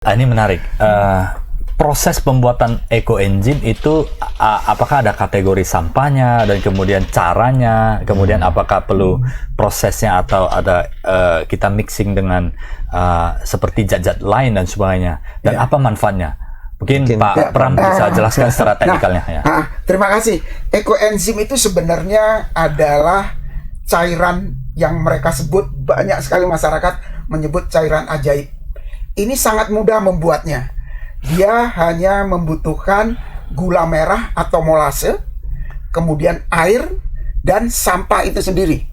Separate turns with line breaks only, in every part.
Ini menarik. Proses pembuatan ekoenzim itu apakah ada kategori sampahnya dan kemudian caranya, kemudian apakah perlu prosesnya atau ada kita mixing dengan seperti zat-zat lain dan sebagainya, dan apa manfaatnya? Mungkin Pak Pram bisa jelaskan secara teknikalnya.
Terima kasih. Ekoenzim itu sebenarnya adalah cairan yang mereka sebut, banyak sekali masyarakat menyebut cairan ajaib. Ini sangat mudah membuatnya. Dia hanya membutuhkan gula merah atau molase, kemudian air, dan sampah itu sendiri.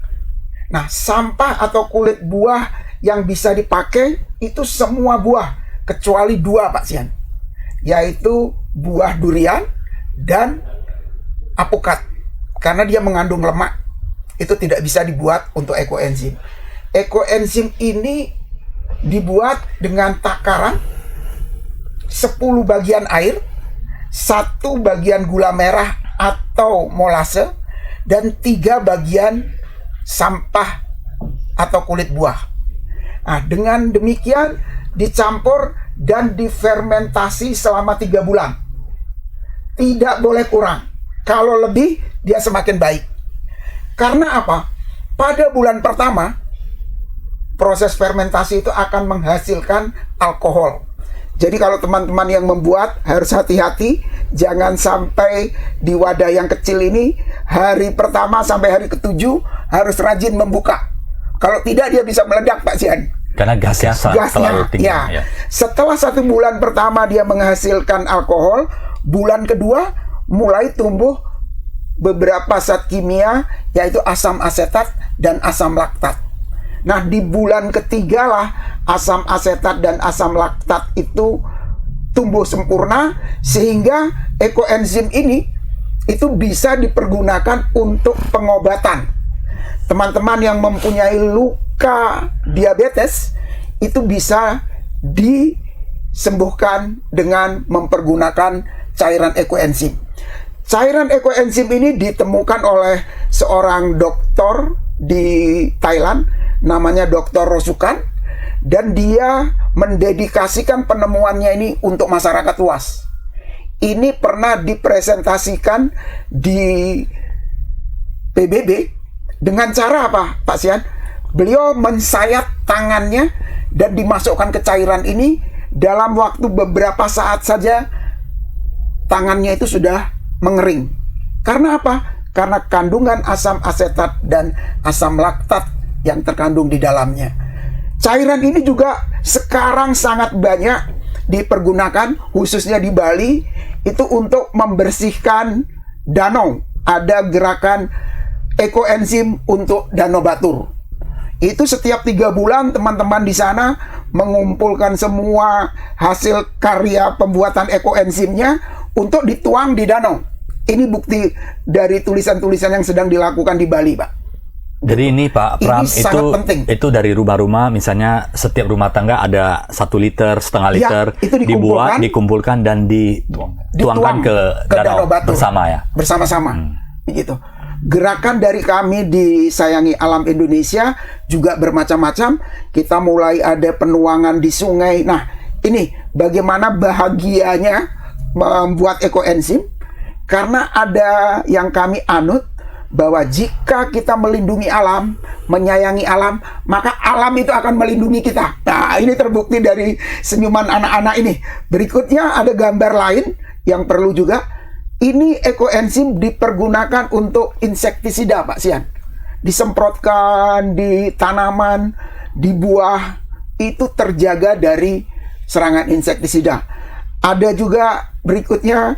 Nah, sampah atau kulit buah yang bisa dipakai itu semua buah, kecuali dua, Pak Sian, yaitu buah durian dan apukat. Karena dia mengandung lemak, itu tidak bisa dibuat untuk ekoenzim. Ekoenzim ini dibuat dengan takaran 10 bagian air, 1 bagian gula merah atau molase, dan 3 bagian sampah atau kulit buah. Nah, dengan demikian dicampur dan difermentasi selama 3 bulan. Tidak boleh kurang. Kalau lebih, dia semakin baik. Karena apa? Pada bulan pertama, proses fermentasi itu akan menghasilkan alkohol. Jadi kalau teman-teman yang membuat harus hati-hati, jangan sampai di wadah yang kecil ini hari pertama sampai hari ke-7 harus rajin membuka. Kalau tidak dia bisa meledak, Pak Sian.
Karena gasnya selalu tinggi.
Ya. Setelah 1 bulan pertama dia menghasilkan alkohol, bulan kedua mulai tumbuh beberapa zat kimia, yaitu asam asetat dan asam laktat. Nah, di bulan ketiga lah asam asetat dan asam laktat itu tumbuh sempurna, sehingga ekoenzim ini itu bisa dipergunakan untuk pengobatan. Teman-teman yang mempunyai luka diabetes itu bisa disembuhkan dengan mempergunakan cairan ekoenzim. Cairan ekoenzim ini ditemukan oleh seorang dokter di Thailand, namanya Dr. Rosukan, dan dia mendedikasikan penemuannya ini untuk masyarakat luas. Ini pernah dipresentasikan di PBB dengan cara apa, Pak Sian? Beliau mensayat tangannya dan dimasukkan ke cairan ini, dalam waktu beberapa saat saja tangannya itu sudah mengering. Karena apa? Karena kandungan asam asetat dan asam laktat yang terkandung di dalamnya. Cairan ini juga sekarang sangat banyak dipergunakan, khususnya di Bali, itu untuk membersihkan danau. Ada gerakan ekoenzim untuk Danau Batur. Itu setiap 3 bulan teman-teman di sana mengumpulkan semua hasil karya pembuatan ekoenzimnya untuk dituang di danau. Ini bukti dari tulisan-tulisan yang sedang dilakukan di Bali, Pak.
Jadi ini Pak Pram, itu dari rumah-rumah, misalnya setiap rumah tangga ada 1 liter, setengah liter,
itu
dikumpulkan dan dituangkan ke danau bersama ya?
Bersama-sama, gitu. Gerakan dari kami di Sayangi Alam Indonesia juga bermacam-macam. Kita mulai ada penuangan di sungai. Nah, ini bagaimana bahagianya membuat ekoenzim, karena ada yang kami anut, bahwa jika kita melindungi alam, menyayangi alam, maka alam itu akan melindungi kita. Nah, ini terbukti dari senyuman anak-anak ini. Berikutnya ada gambar lain yang perlu juga. Ini ekoenzim dipergunakan untuk insektisida, Pak Sian. Disemprotkan di tanaman, di buah, itu terjaga dari serangan insektisida. Ada juga berikutnya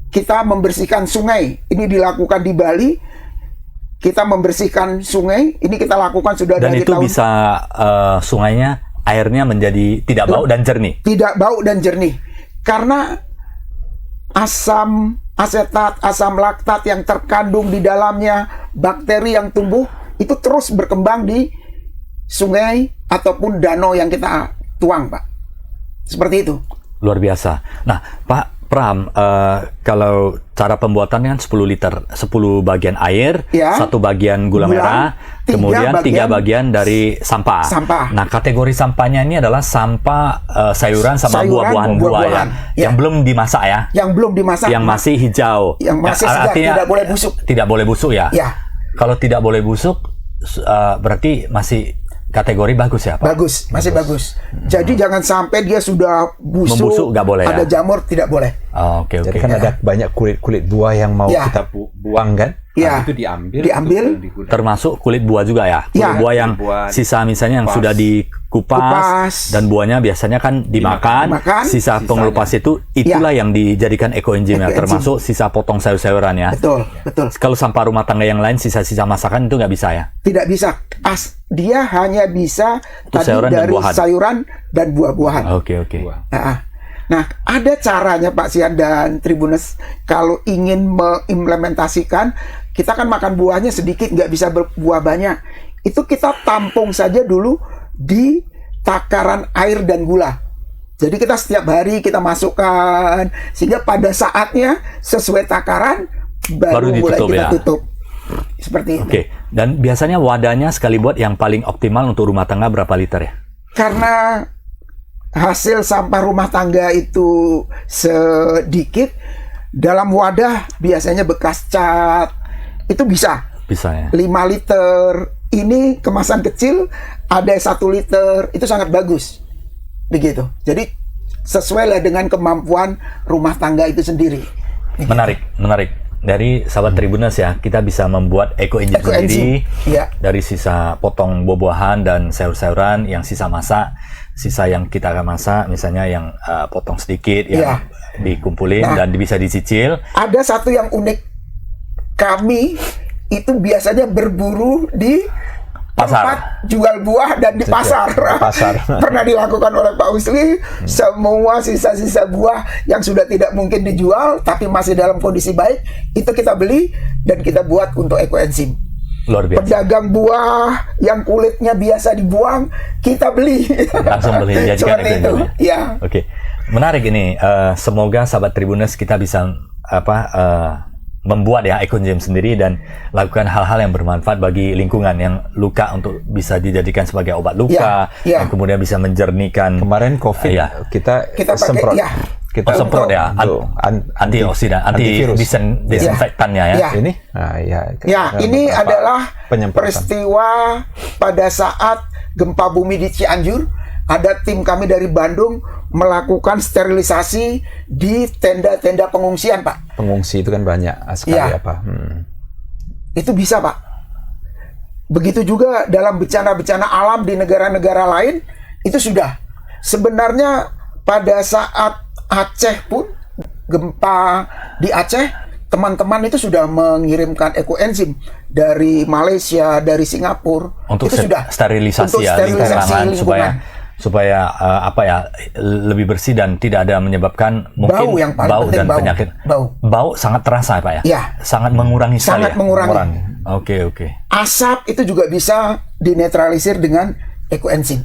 kita membersihkan sungai. Ini dilakukan di Bali. Kita membersihkan sungai, ini kita lakukan sudah
dan
dari
itu bisa sungainya, airnya menjadi tidak bau dan jernih.
Tidak bau dan jernih. Karena asam asetat, asam laktat yang terkandung di dalamnya, bakteri yang tumbuh, itu terus berkembang di sungai ataupun danau yang kita tuang, Pak. Seperti itu.
Luar biasa. Nah, Pak Pram, kalau cara pembuatannya kan 10 liter, 10 bagian air,
Ya.
1 bagian gula
Gula,
merah,
3
kemudian 3
bagian
bagian dari sampah.
sampah.
Nah, kategori sampahnya ini adalah sampah sayuran sama
Sayuran,
buah-buahan
buah-buahan.
yang
Ya.
belum dimasak ya,
Yang belum dimasak,
yang masih hijau.
yang masih segar,
artinya
tidak boleh busuk.
Tidak boleh busuk ya.
Ya.
Kalau tidak boleh busuk, berarti masih kategori bagus ya, Pak?
Bagus, masih bagus. Jadi jangan sampai dia sudah
Membusuk, nggak boleh
ada
ya?
jamur, tidak boleh.
Oh, oke.
Jadi kan ada banyak kulit-kulit buah yang mau
Ya.
kita buang kan?
Ya.
Nah, itu diambil.
Diambil.
untuk digunakan.
Termasuk kulit buah juga ya? Kulit
Ya.
buah yang
Buah
sisa misalnya yang
kupas.
sudah dikupas
Kupas.
dan buahnya biasanya kan dimakan,
Dimakan.
sisa pengelupas itu itulah yang dijadikan ekoenzim ya,
Ekoenzim.
termasuk sisa potong sayur-sayuran ya.
Betul, betul.
Kalau sampah rumah tangga yang lain sisa-sisa masakan itu nggak bisa ya?
Tidak bisa. Dia hanya bisa
Untuk
tadi
sayuran dan
dari
buahan.
sayuran dan buah-buahan.
Oke.
Buah.
Nah, ada caranya Pak Sian dan Tribuners kalau ingin mengimplementasikan, kita kan makan buahnya sedikit, nggak bisa berbuah banyak. Itu kita tampung saja dulu di takaran air dan gula. Jadi kita setiap hari kita masukkan, sehingga pada saatnya sesuai takaran baru mulai
ditutup
kita
ya?
tutup. Seperti itu.
Oke. Dan biasanya wadahnya sekali buat yang paling optimal untuk rumah tangga berapa liter ya?
Karena hasil sampah rumah tangga itu sedikit, dalam wadah biasanya bekas cat itu bisa
Bisa ya?
5 liter. Ini kemasan kecil ada 1 liter, itu sangat bagus begitu. Jadi sesuai lah dengan kemampuan rumah tangga itu sendiri.
Menarik. Dari sahabat Tribuners ya, kita bisa membuat ekoenzim
Ekoenzim,
sendiri
ya.
dari sisa potong buah-buahan dan sayur-sayuran yang sisa masak, sisa yang kita akan masak, misalnya yang potong sedikit, yang
Ya.
dikumpulin dan bisa dicicil.
Ada satu yang unik, kami itu biasanya berburu di
Pasar.
tempat jual buah dan di pasar.
Pasar.
Pernah dilakukan oleh Pak Usli. Semua sisa-sisa buah yang sudah tidak mungkin dijual tapi masih dalam kondisi baik, itu kita beli dan kita buat untuk ekoenzim.
Luar biasa.
Pedagang buah yang kulitnya biasa dibuang, kita beli.
Langsung beli, jadikan
Seperti itu.
ekoenzim.
Ya.
Oke. Menarik ini. Semoga sahabat Tribuners kita bisa membuat ya ekoenzim sendiri dan lakukan hal-hal yang bermanfaat bagi lingkungan yang luka untuk bisa dijadikan sebagai obat luka
Ya.
dan kemudian bisa menjernihkan.
Kemarin COVID
Iya.
kita
Kita pakai,
semprot.
ya.
Kita
semprot ya,
untuk
antioksidan,
antivirus.
disinfektannya ya.
Ya.
Ini, ya.
Ya, ini
beberapa
adalah
penyemprotan.
peristiwa pada saat gempa bumi di Cianjur. Ada tim kami dari Bandung melakukan sterilisasi di tenda-tenda pengungsian, Pak.
Pengungsi itu kan banyak sekali
Ya.
apa.
Itu bisa, Pak. Begitu juga dalam bencana-bencana alam di negara-negara lain, itu sudah. Sebenarnya pada saat Aceh pun, gempa di Aceh, teman-teman itu sudah mengirimkan ekoenzim dari Malaysia, dari Singapura.
Untuk
itu sudah
sterilisasi
untuk
ya
sterilisasi
lingkungan supaya lebih bersih dan tidak ada menyebabkan mungkin
Bau yang paling penting,
dan
bau.
penyakit.
Bau.
Bau sangat terasa Pak ya?
Ya.
Sangat mengurangi sekali
Sangat
ya?
mengurangi.
Oke.
Asap itu juga bisa dinetralisir dengan ekoenzim.